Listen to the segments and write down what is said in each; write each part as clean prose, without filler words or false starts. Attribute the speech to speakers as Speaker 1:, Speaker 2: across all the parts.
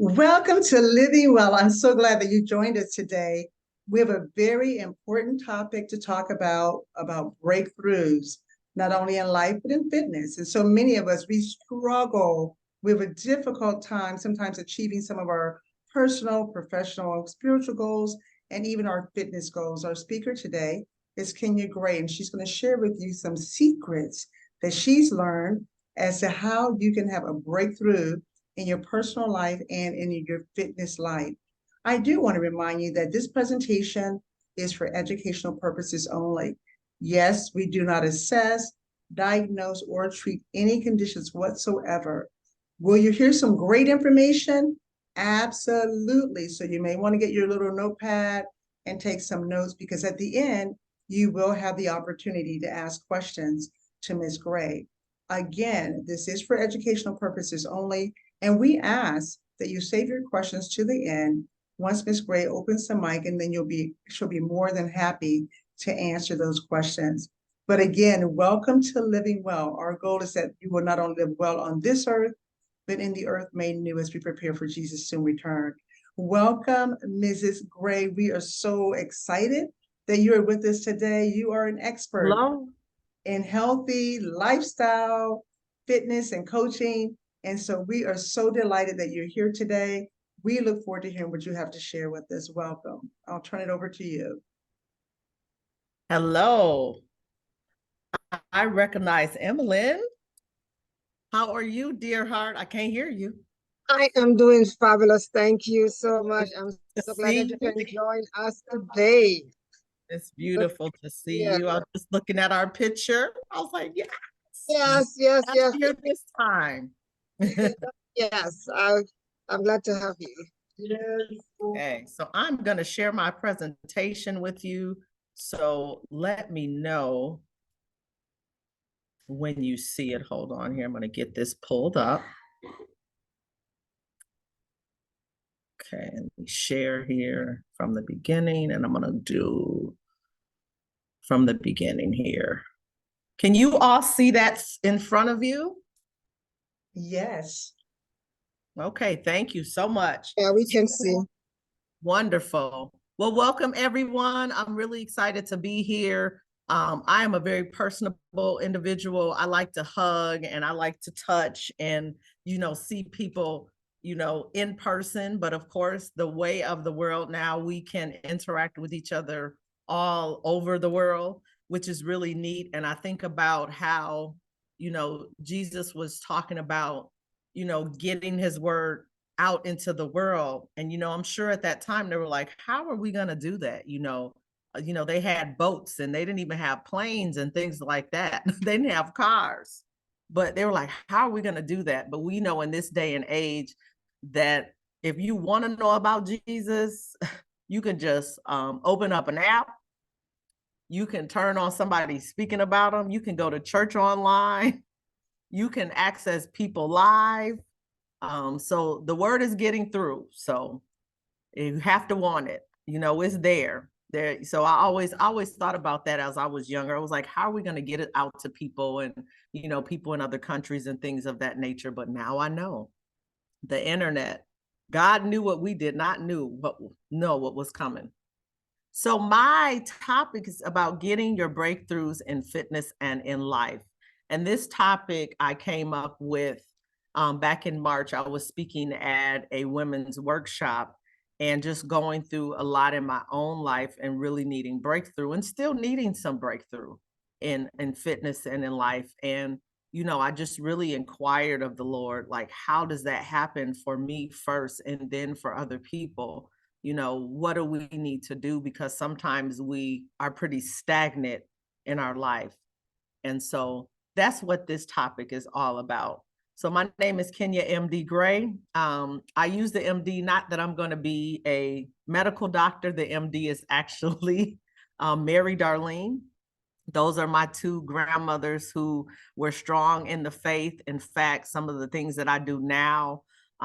Speaker 1: Welcome to Living Well. I'm so glad that you joined us today. We have a very important topic to talk about breakthroughs, not only in life, but in fitness. And so many of us, we struggle. We have a difficult time sometimes achieving some of our personal, professional, spiritual goals, and even our fitness goals. Our speaker today is Kenya Gray, and she's going to share with you some secrets that she's learned as to how you can have a breakthrough in your personal life and in your fitness life. I do want to remind you that this presentation is for educational purposes only. Yes, we do not assess, diagnose, or treat any conditions whatsoever. Will you hear some great information? Absolutely. So you may want to get your little notepad and take some notes, because at the end, you will have the opportunity to ask questions to Ms. Gray. Again, this is for educational purposes only. And we ask that you save your questions to the end once Ms. Gray opens the mic, and then she'll be more than happy to answer those questions. But again, welcome to Living Well. Our goal is that you will not only live well on this earth, but in the earth made new as we prepare for Jesus' soon return. Welcome, Mrs. Gray. We are so excited that you are with us today. You are an expert
Speaker 2: Hello.
Speaker 1: in healthy lifestyle, fitness, and coaching. And so we are so delighted that you're here today. We look forward to hearing what you have to share with us. Welcome. I'll turn it over to you.
Speaker 2: Hello. I recognize Emmeline. How are you, dear heart? I can't hear you.
Speaker 3: I am doing fabulous. Thank you so much. I'm
Speaker 2: To
Speaker 3: so glad that
Speaker 2: see
Speaker 3: you
Speaker 2: you.
Speaker 3: can join us today.
Speaker 2: It's beautiful to see
Speaker 3: Yeah.
Speaker 2: you. I was just looking at our picture. I was like, yes,
Speaker 3: Yes, yes,
Speaker 2: I'm
Speaker 3: yes.
Speaker 2: here this time.
Speaker 3: Yes, I'm glad to have you.
Speaker 1: Yes.
Speaker 2: Okay, so I'm going to share my presentation with you. So let me know when you see it. Hold on here. I'm going to get this pulled up. Okay, let me share here from the beginning, and I'm going to do from the beginning here. Can you all see that in front of you?
Speaker 1: Yes.
Speaker 2: Okay, thank you so much.
Speaker 3: Yeah, we can see.
Speaker 2: Wonderful. Well, welcome everyone. I'm really excited to be here. I am a very personable individual. I like to hug and I like to touch and, see people, in person. But of course, the way of the world now, we can interact with each other all over the world, which is really neat. And I think about how, Jesus was talking about, getting his word out into the world. And, I'm sure at that time they were like, how are we going to do that? They had boats and they didn't even have planes and things like that. They didn't have cars, but they were like, how are we going to do that? But we know in this day and age that if you want to know about Jesus, you can just open up an app. You can turn on somebody speaking about them. You can go to church online. You can access people live. So the word is getting through. So you have to want it. It's there. There. So I always thought about that as I was younger. I was like, how are we going to get it out to people and, people in other countries and things of that nature? But now I know the internet. God knew what we did not know what was coming. So my topic is about getting your breakthroughs in fitness and in life. And this topic I came up with back in March. I was speaking at a women's workshop and just going through a lot in my own life and really needing breakthrough and still needing some breakthrough in fitness and in life. And, I just really inquired of the Lord, like, how does that happen for me first and then for other people? What do we need to do? Because sometimes we are pretty stagnant in our life. And so that's what this topic is all about. So my name is Kenya MD Gray. I use the MD, not that I'm going to be a medical doctor. The MD is actually Mary Darlene. Those are my two grandmothers who were strong in the faith. In fact, some of the things that I do now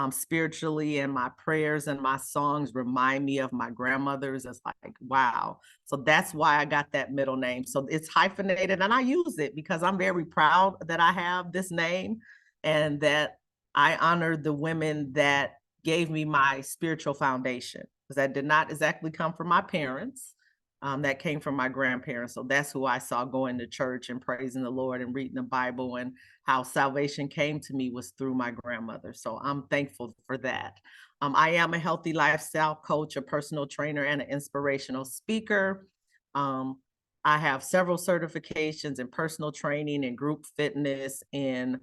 Speaker 2: spiritually and my prayers and my songs remind me of my grandmothers. It's like, wow. So that's why I got that middle name. So it's hyphenated and I use it because I'm very proud that I have this name and that I honor the women that gave me my spiritual foundation, because that did not exactly come from my parents. That came from my grandparents. So that's who I saw going to church and praising the Lord and reading the Bible, and how salvation came to me was through my grandmother. So I'm thankful for that. I am a healthy lifestyle coach, a personal trainer, and an inspirational speaker. I have several certifications in personal training and group fitness and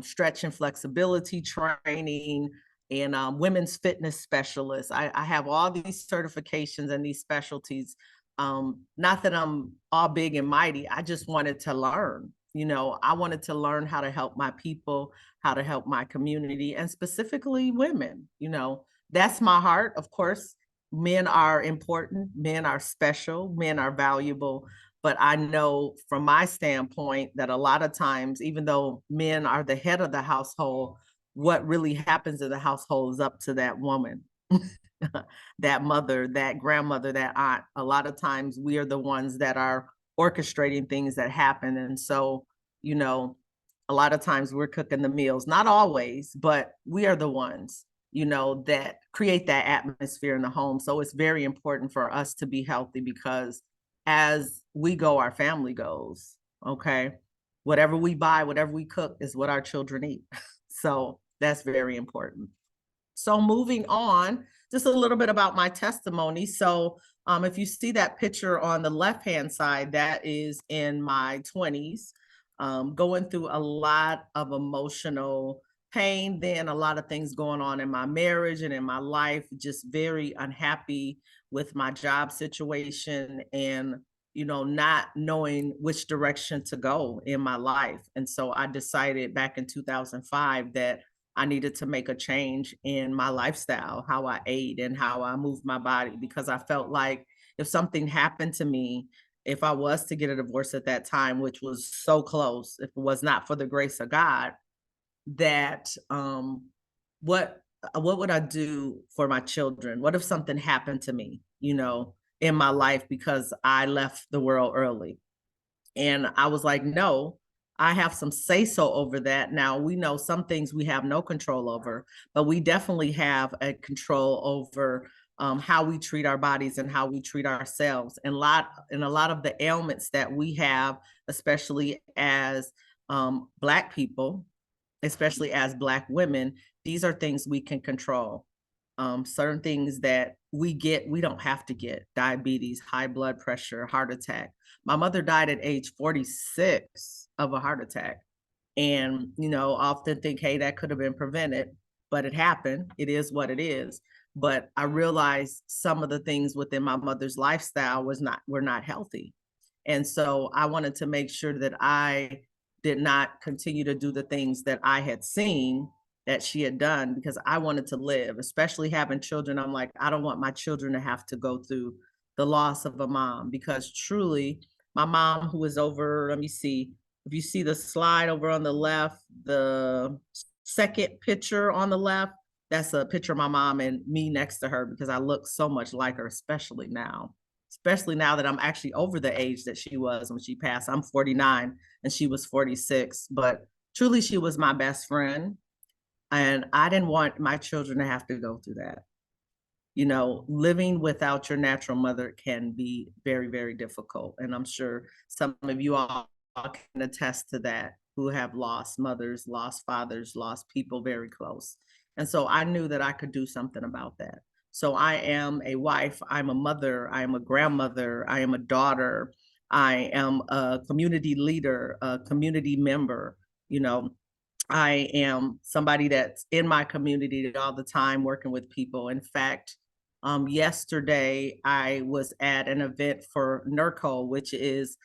Speaker 2: stretch and flexibility training and women's fitness specialist. I have all these certifications and these specialties. Not that I'm all big and mighty. I just wanted to learn. I wanted to learn how to help my people, how to help my community, and specifically women. That's my heart. Of course, men are important, men are special, men are valuable. But I know from my standpoint that a lot of times, even though men are the head of the household, what really happens in the household is up to that woman, that mother, that grandmother, that aunt. A lot of times we are the ones that are orchestrating things that happen. And so, a lot of times we're cooking the meals, not always, but we are the ones, that create that atmosphere in the home. So it's very important for us to be healthy, because as we go, our family goes. Okay. Whatever we buy, whatever we cook is what our children eat. So that's very important. So moving on, just a little bit about my testimony. So if you see that picture on the left-hand side, that is in my 20s, going through a lot of emotional pain, then a lot of things going on in my marriage and in my life, just very unhappy with my job situation, and not knowing which direction to go in my life. And so I decided back in 2005 that I needed to make a change in my lifestyle, how I ate and how I moved my body, because I felt like if something happened to me, if I was to get a divorce at that time, which was so close, if it was not for the grace of God, that what would I do for my children? What if something happened to me, in my life because I left the world early? And I was like, no, I have some say so over that. Now, we know some things we have no control over, but we definitely have a control over how we treat our bodies and how we treat ourselves. And a lot of the ailments that we have, especially as Black people, especially as Black women, these are things we can control. Certain things that we don't have to get: diabetes, high blood pressure, heart attack. My mother died at age 46 of a heart attack. And, often think, hey, that could have been prevented, but it happened. It is what it is. But I realized some of the things within my mother's lifestyle were not healthy. And so I wanted to make sure that I did not continue to do the things that I had seen that she had done, because I wanted to live, especially having children. I'm like, I don't want my children to have to go through the loss of a mom, because truly my mom, who is over, let me see, if you see the slide over on the left, the second picture on the left, that's a picture of my mom and me next to her, because I look so much like her, especially now that I'm actually over the age that she was when she passed. I'm 49 and she was 46, but truly she was my best friend. And I didn't want my children to have to go through that. Living without your natural mother can be very, very difficult. And I'm sure some of you all can attest to that, who have lost mothers, lost fathers, lost people very close. And so I knew that I could do something about that. So I am a wife, I'm a mother, I am a grandmother, I am a daughter, I am a community leader, a community member. I am somebody that's in my community all the time, working with people. In fact, yesterday I was at an event for NERCO, which is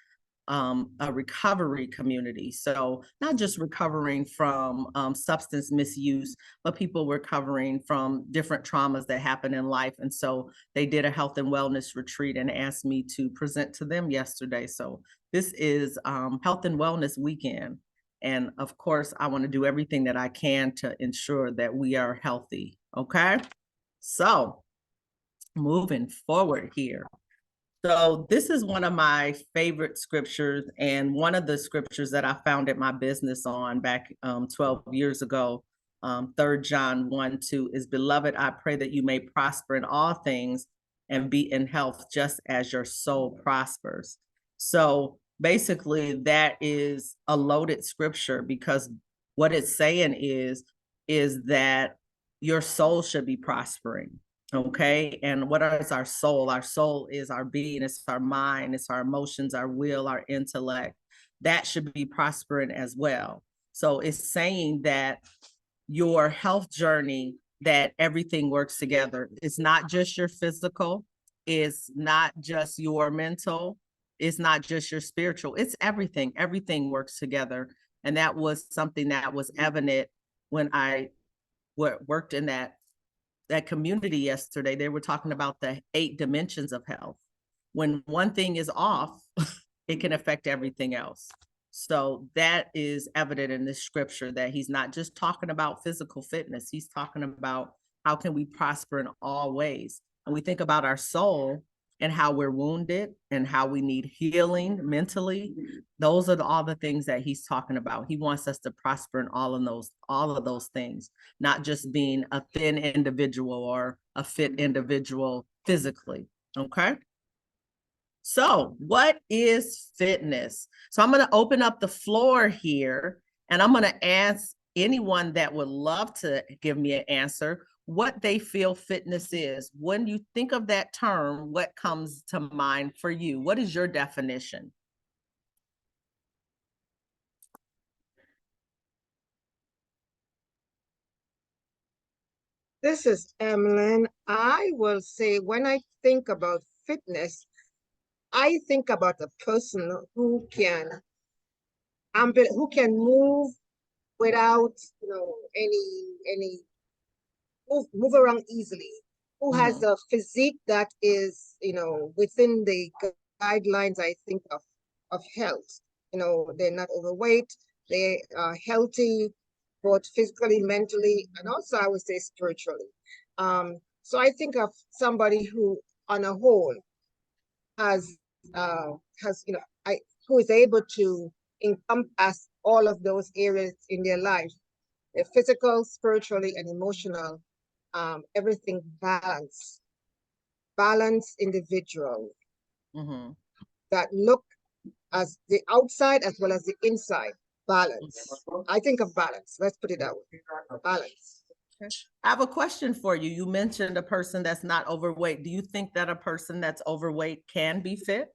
Speaker 2: a recovery community. So not just recovering from substance misuse, but people recovering from different traumas that happen in life. And so they did a health and wellness retreat and asked me to present to them yesterday. So this is Health and Wellness Weekend. And of course, I want to do everything that I can to ensure that we are healthy. Okay. So moving forward here. So this is one of my favorite scriptures, and one of the scriptures that I founded my business on back 12 years ago. 3 John 1:2 is, beloved, I pray that you may prosper in all things and be in health just as your soul prospers. So basically that is a loaded scripture, because what it's saying is that your soul should be prospering. Okay. And what is our soul? Our soul is our being, it's our mind, it's our emotions, our will, our intellect. That should be prospering as well. So it's saying that your health journey, that everything works together. It's not just your physical, it's not just your mental, it's not just your spiritual, it's everything. Everything works together. And that was something that was evident when I worked in that community yesterday. They were talking about the 8 dimensions of health. When one thing is off, it can affect everything else. So that is evident in this scripture, that he's not just talking about physical fitness. He's talking about how can we prosper in all ways. And we think about our soul and how we're wounded and how we need healing mentally. Those are all the things that he's talking about. He wants us to prosper in all of those things, not just being a thin individual or a fit individual physically. Okay. So what is fitness? So I'm going to open up the floor here, and I'm going to ask anyone that would love to give me an answer what they feel fitness is. When you think of that term, what comes to mind for you? What is your definition?
Speaker 3: This is Emlyn. I will say, when I think about fitness, I think about a person who can move without, any move around easily, who has a physique that is, within the guidelines, I think, of health. They're not overweight, they are healthy, both physically, mentally, and also I would say spiritually. So I think of somebody who, on a whole, has who is able to encompass all of those areas in their life, the physical, spiritually, and emotional, everything balanced individual that look as the outside as well as the inside, balance. I think of balance. Let's put it that way. Balance.
Speaker 2: I have a question for you. You mentioned a person that's not overweight. Do you think that a person that's overweight can be fit?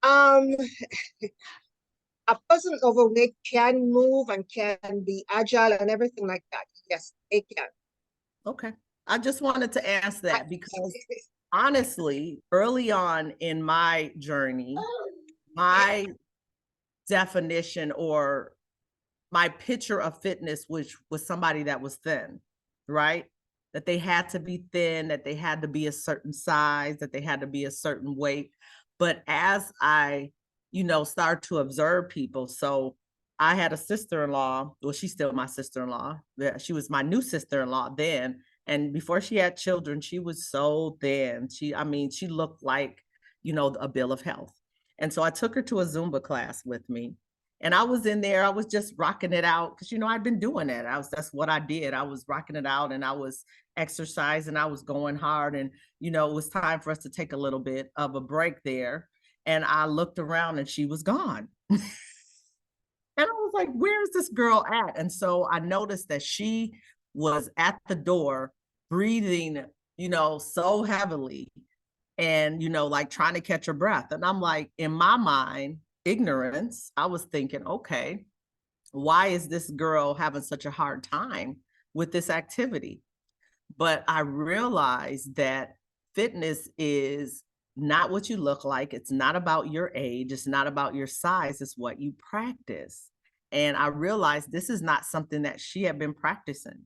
Speaker 3: A person overweight can move and can be agile and everything like that. Yes, they can.
Speaker 2: Okay. I just wanted to ask that because honestly, early on in my journey, my definition or my picture of fitness, which was somebody that was thin, right? That they had to be thin, that they had to be a certain size, that they had to be a certain weight. But as I, start to observe people, so I had a sister-in-law, well, she's still my sister-in-law. She was my new sister-in-law then. And before she had children, she was so thin. She looked like, a bill of health. And so I took her to a Zumba class with me. And I was in there, I was just rocking it out because, I'd been doing that. That's what I did. I was rocking it out and I was exercising, I was going hard. And, it was time for us to take a little bit of a break there. And I looked around and she was gone. And I was like, where's this girl at? And so I noticed that she was at the door breathing, so heavily and, like trying to catch her breath. And I'm like, in my mind, ignorance, I was thinking, okay, why is this girl having such a hard time with this activity? But I realized that fitness is not what you look like. It's not about your age. It's not about your size. It's what you practice. And I realized this is not something that she had been practicing.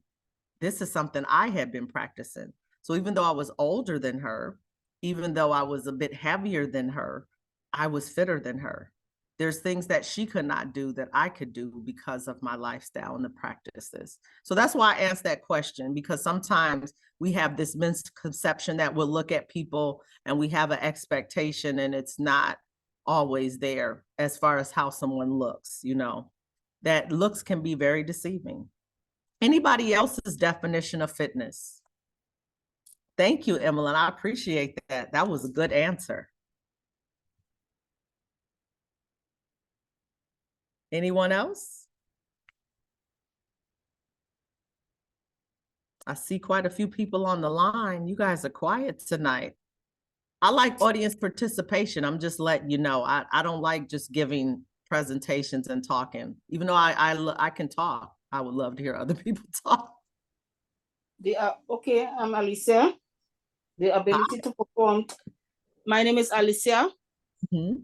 Speaker 2: This is something I had been practicing. So even though I was older than her, even though I was a bit heavier than her, I was fitter than her. There's things that she could not do that I could do because of my lifestyle and the practices. So that's why I asked that question, because sometimes we have this misconception that we'll look at people and we have an expectation and it's not always there as far as how someone looks, that looks can be very deceiving. Anybody else's definition of fitness? Thank you, Emmeline. I appreciate that. That was a good answer. Anyone else? I see quite a few people on the line. You guys are quiet tonight. I like audience participation. I'm just letting you know. I don't like just giving presentations and talking. Even though I can talk, I would love to hear other people talk.
Speaker 4: Okay, I'm Alicia. The ability to perform. My name is Alicia.
Speaker 2: Mhm.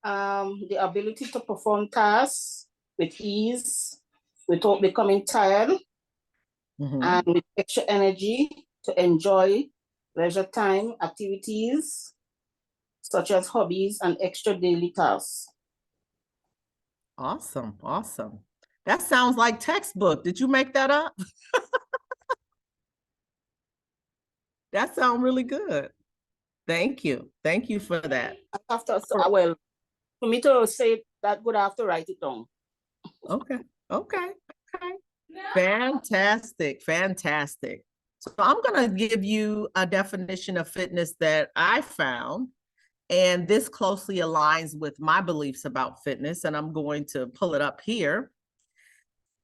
Speaker 4: The ability to perform tasks with ease, without becoming tired,
Speaker 2: Mhm.
Speaker 4: and with extra energy to enjoy leisure time activities such as hobbies and extra daily tasks.
Speaker 2: Awesome, awesome. That sounds like textbook. Did you make that up? That sounds really good. Thank you. Thank you for that.
Speaker 4: Well, for me to say that, would have to write it down.
Speaker 2: Okay, okay, okay. Fantastic, fantastic. So I'm gonna give you a definition of fitness that I found, and this closely aligns with my beliefs about fitness, and I'm going to pull it up here.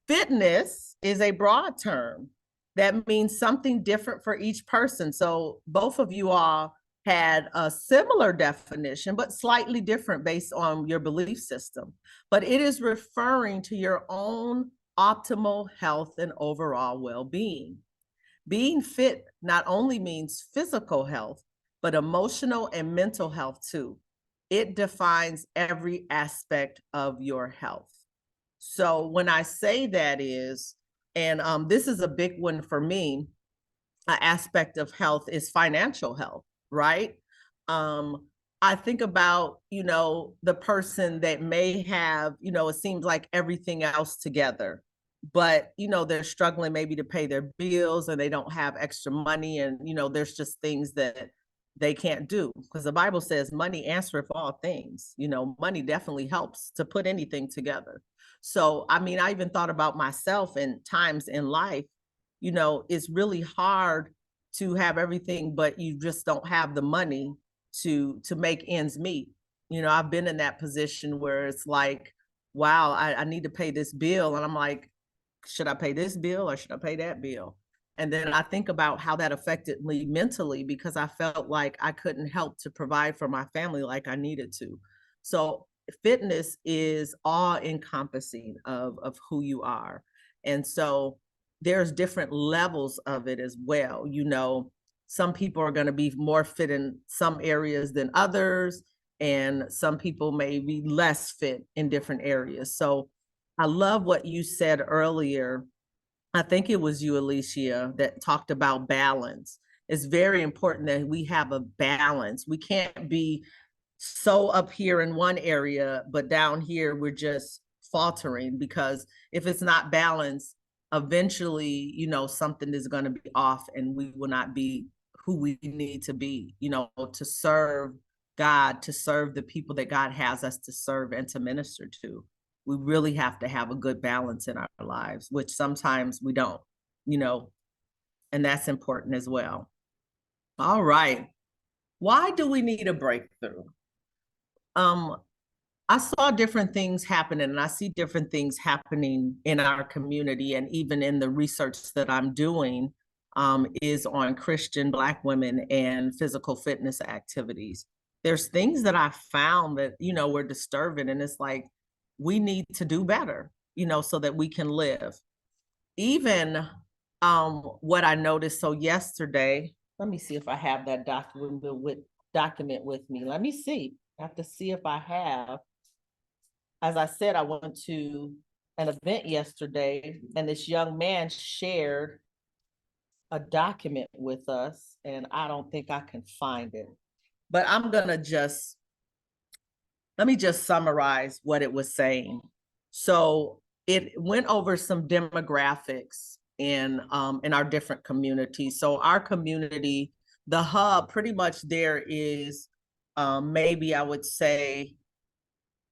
Speaker 2: Fitness is a broad term that means something different for each person. So both of you all had a similar definition, but slightly different based on your belief system. But it is referring to your own optimal health and overall well-being. Being fit not only means physical health, but emotional and mental health too. It defines every aspect of your health. So when I say that is, and this is a big one for me, an aspect of health is financial health, right? I think about, the person that may have, it seems like everything else together, but, they're struggling maybe to pay their bills and they don't have extra money. And, there's just things that they can't do because the Bible says money answereth all things. Money definitely helps to put anything together. So, I mean, I even thought about myself and times in life, it's really hard to have everything, but you just don't have the money to make ends meet. I've been in that position where it's like, wow, I need to pay this bill. And I'm like, should I pay this bill or should I pay that bill? And then I think about how that affected me mentally because I felt like I couldn't help to provide for my family like I needed to. So fitness is all encompassing of who you are. And so there's different levels of it as well. Some people are going to be more fit in some areas than others, and some people may be less fit in different areas. So I love what you said earlier. I think it was you, Alicia, that talked about balance. It's very important that we have a balance. We can't be so up here in one area, but down here we're just faltering, because if it's not balanced, eventually, something is going to be off and we will not be who we need to be, to serve God, to serve the people that God has us to serve and to minister to. We really have to have a good balance in our lives, which sometimes we don't, and that's important as well. All right. Why do we need a breakthrough? I saw different things happening, and I see different things happening in our community, and even in the research that I'm doing is on Christian Black women and physical fitness activities. There's things that I found that, were disturbing, and it's like, we need to do better, so that we can live. Even what I noticed, so yesterday, let me see if I have that document with me. Let me see. I have to see if I have. As I said, I went to an event yesterday, and this young man shared a document with us, and I don't think I can find it. But I'm gonna let me just summarize what it was saying. So it went over some demographics in our different communities. So our community, the hub, pretty much there is maybe I would say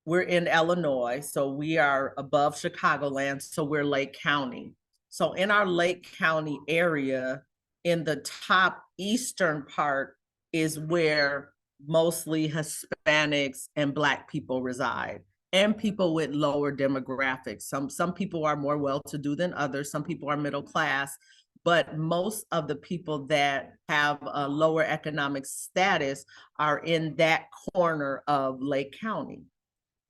Speaker 2: we're in Illinois, so we are above Chicagoland, so we're Lake County. So in our Lake County area, in the top eastern part is where mostly Hispanics and Black people reside, and people with lower demographics. Some people are more well-to-do than others. Some people are middle class, but most of the people that have a lower economic status are in that corner of Lake County.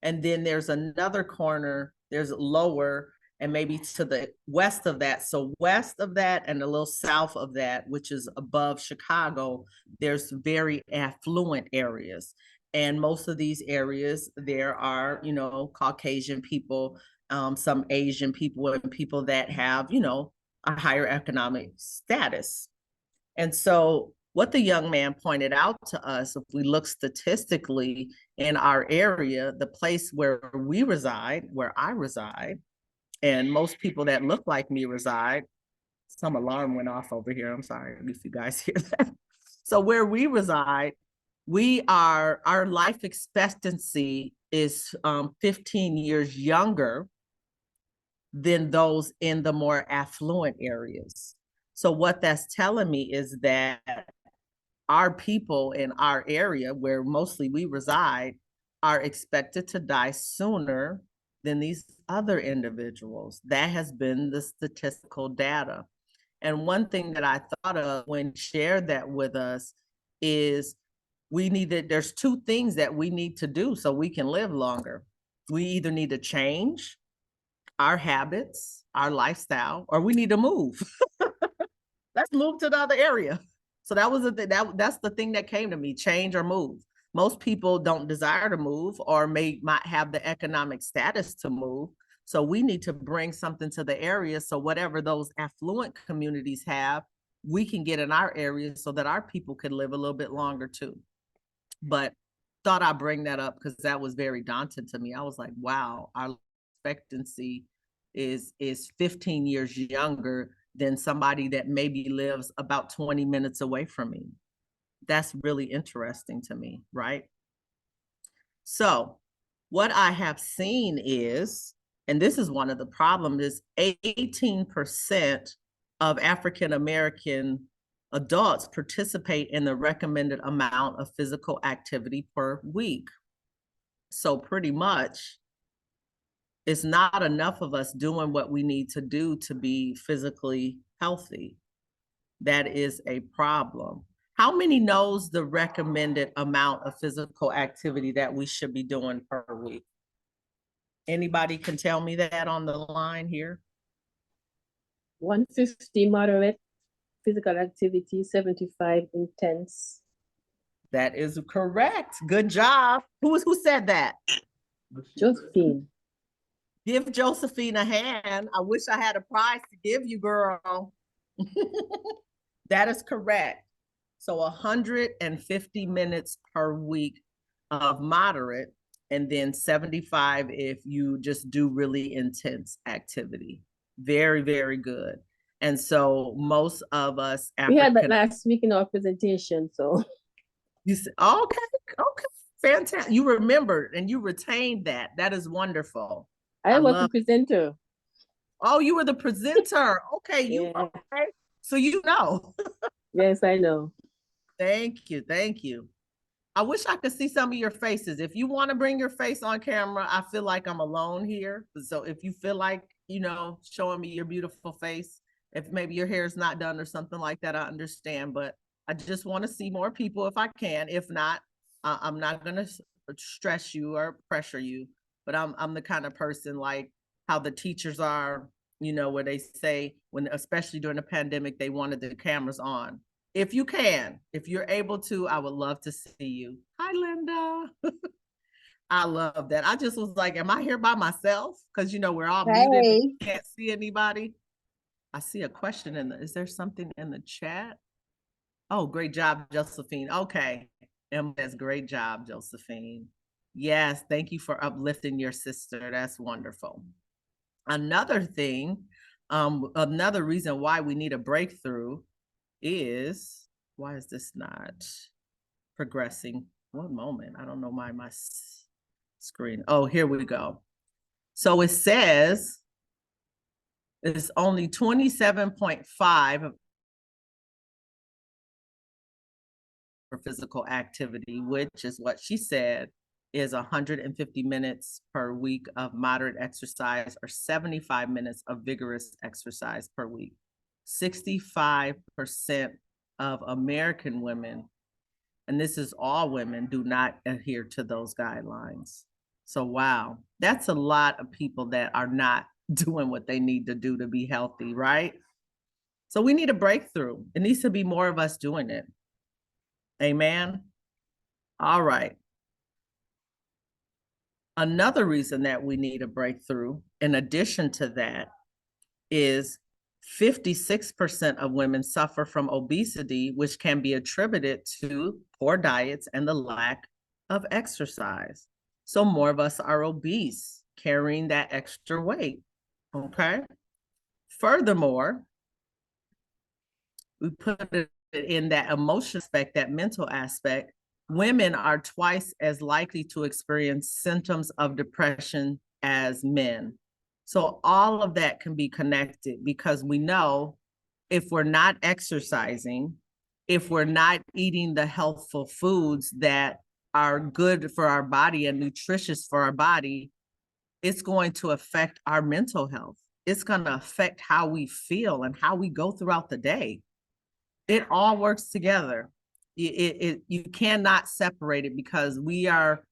Speaker 2: And then there's another corner, there's lower, and maybe to the west of that. So west of that and a little south of that, which is above Chicago, there's very affluent areas. And most of these areas, there are, you know, Caucasian people, some Asian people, and people that have, you know, a higher economic status. And so what the young man pointed out to us, if we look statistically in our area, the place where we reside, where I reside, and most people that look like me reside, some alarm went off over here. I'm sorry if you guys hear that. So where we reside, our life expectancy is 15 years younger than those in the more affluent areas. So what that's telling me is that our people in our area, where mostly we reside, are expected to die sooner than these other individuals. That has been the statistical data. And one thing that I thought of when shared that with us is there's two things that we need to do so we can live longer. We either need to change our habits, our lifestyle, or we need to move. Let's move to the other area. So that was that's the thing that came to me, change or move. Most people don't desire to move or might have the economic status to move. So we need to bring something to the area. So whatever those affluent communities have, we can get in our area so that our people could live a little bit longer too. But thought I'd bring that up because that was very daunting to me. I was like, wow, our expectancy is 15 years younger than somebody that maybe lives about 20 minutes away from me. That's really interesting to me, right? So what I have seen is, and this is one of the problems, is 18% of African-American adults participate in the recommended amount of physical activity per week. So pretty much, it's not enough of us doing what we need to do to be physically healthy. That is a problem. How many knows the recommended amount of physical activity that we should be doing per week? Anybody can tell me that on the line here?
Speaker 5: 150 moderate physical activity, 75 intense.
Speaker 2: That is correct. Good job. Who said that?
Speaker 5: Josephine.
Speaker 2: Give Josephine a hand. I wish I had a prize to give you, girl. That is correct. So 150 minutes per week of moderate, and then 75 if you just do really intense activity. Very, very good. And so most of us
Speaker 5: We had that last week in our presentation, so.
Speaker 2: You said, okay, fantastic. You remembered and you retained that. That is wonderful.
Speaker 5: I was the presenter.
Speaker 2: Oh, you were the presenter. Okay, okay. So you know.
Speaker 5: Yes, I know.
Speaker 2: Thank you. Thank you. I wish I could see some of your faces. If you want to bring your face on camera, I feel like I'm alone here. So if you feel like, you know, showing me your beautiful face, if maybe your hair is not done or something like that, I understand. But I just want to see more people if I can. If not, I'm not going to stress you or pressure you. But I'm the kind of person like how the teachers are, you know, where they say when, especially during the pandemic, they wanted the cameras on. If you can, if you're able to, I would love to see you. Hi, Linda. I love that. I just was like, am I here by myself? Because, you know, we're all muted. Can't see anybody. I see a question is there something in the chat? Oh, great job, Josephine. Okay. That's great job, Josephine. Yes, thank you for uplifting your sister. That's wonderful. Another thing, another reason why we need a breakthrough is, why is this not progressing? One moment, I don't know why screen. Oh, here we go. So it says it's only 27.5 for physical activity, which is what she said is 150 minutes per week of moderate exercise or 75 minutes of vigorous exercise per week. 65% of American women, and this is all women, do not adhere to those guidelines. So wow, that's a lot of people that are not doing what they need to do to be healthy, right? So we need a breakthrough. It needs to be more of us doing it. Amen. All right. Another reason that we need a breakthrough, in addition to that, is 56% of women suffer from obesity, which can be attributed to poor diets and the lack of exercise. So more of us are obese, carrying that extra weight, okay? Furthermore, we put it in that emotional aspect, that mental aspect, women are twice as likely to experience symptoms of depression as men. So all of that can be connected because we know if we're not exercising, if we're not eating the healthful foods that are good for our body and nutritious for our body, it's going to affect our mental health. It's going to affect how we feel and how we go throughout the day. It all works together. You cannot separate it because we are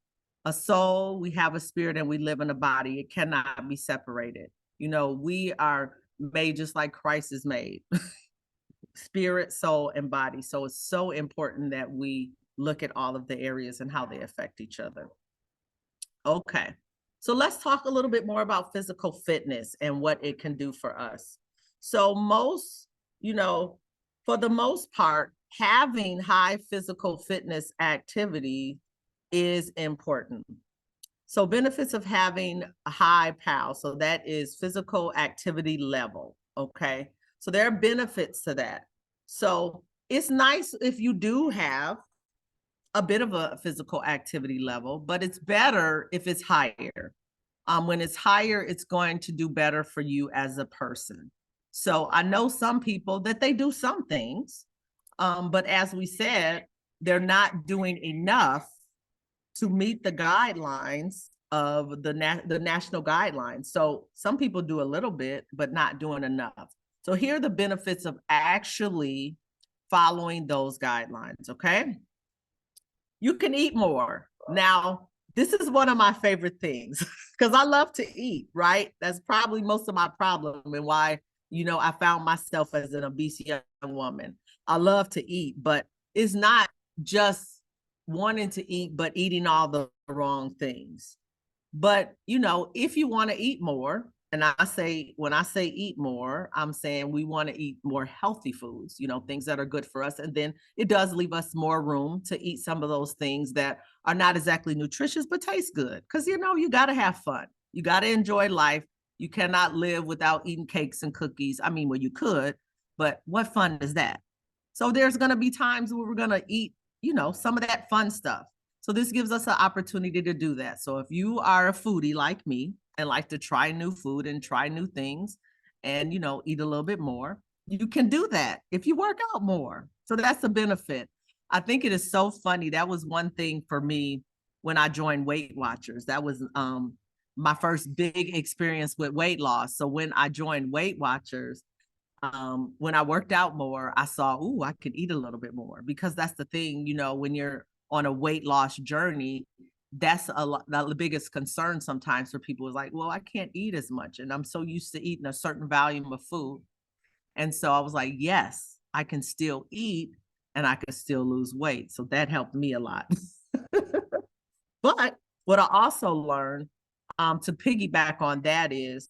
Speaker 2: a soul, we have a spirit, and we live in a body. It cannot be separated. You know, we are made just like Christ is made, spirit, soul, and body. So it's so important that we look at all of the areas and how they affect each other. Okay, so let's talk a little bit more about physical fitness and what it can do for us. So most, for the most part, having high physical fitness activity is important. So benefits of having a high PAL, so that is physical activity level, okay? So there are benefits to that. So it's nice if you do have a bit of a physical activity level, but it's better if it's higher. When it's higher, it's going to do better for you as a person. So I know some people that they do some things, but as we said, they're not doing enough to meet the guidelines of the national guidelines. So some people do a little bit, but not doing enough. So here are the benefits of actually following those guidelines, okay? You can eat more. Now, this is one of my favorite things because I love to eat, right? That's probably most of my problem and why, I found myself as an obese young woman. I love to eat, but it's not just wanting to eat, but eating all the wrong things. But, if you want to eat more, and when I say eat more, I'm saying we want to eat more healthy foods, things that are good for us. And then it does leave us more room to eat some of those things that are not exactly nutritious, but taste good. Because, you got to have fun. You got to enjoy life. You cannot live without eating cakes and cookies. I mean, well, you could, but what fun is that? So there's going to be times where we're going to eat, some of that fun stuff. So this gives us an opportunity to do that. So if you are a foodie like me and like to try new food and try new things and, eat a little bit more, you can do that if you work out more. So that's a benefit. I think it is so funny. That was one thing for me when I joined Weight Watchers. That was my first big experience with weight loss. So when I joined Weight Watchers, when I worked out more, I saw, I could eat a little bit more because that's the thing, when you're on a weight loss journey, that's the biggest concern sometimes for people is like, well, I can't eat as much. And I'm so used to eating a certain volume of food. And so I was like, yes, I can still eat and I can still lose weight. So that helped me a lot. But what I also learned to piggyback on that is